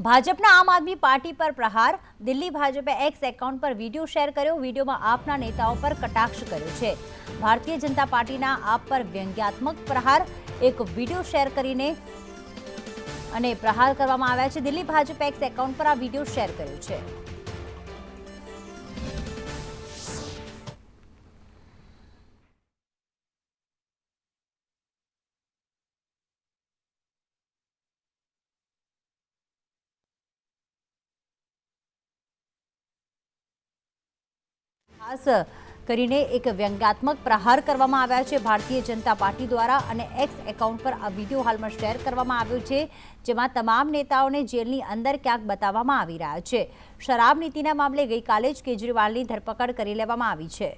ભાજપના આમ આદમી પાર્ટી પર પ્રહાર। દિલ્હી ભાજપે એક્સ એકાઉન્ટ પર વિડીયો શેર કર્યો। વિડીયોમાં આપના નેતાઓ પર કટાક્ષ કર્યો છે। ભારતીય જનતા પાર્ટીના આપ પર વ્યંગ્યાત્મક પ્રહાર। એક વિડીયો શેર કરીને અને પ્રહાર કરવામાં આવ્યા છે। દિલ્હી ભાજપે એક્સ એકાઉન્ટ પર આ વિડીયો શેર કર્યો છે। ખાસ કરીને એક વ્યંગ્યાત્મક પ્રહાર કરવામાં આવ્યા છે ભારતીય જનતા પાર્ટી દ્વારા અને એક્સ એકાઉન્ટ પર આ વિડીયો હાલમાં શેર કરવામાં આવ્યો છે, જેમાં તમામ નેતાઓને જેલની અંદર ક્યાંક બતાવવામાં આવી રહ્યા છે। શરાબ નીતિના મામલે ગઈકાલે જ કેજરીવાલની ધરપકડ કરી લેવામાં આવી છે।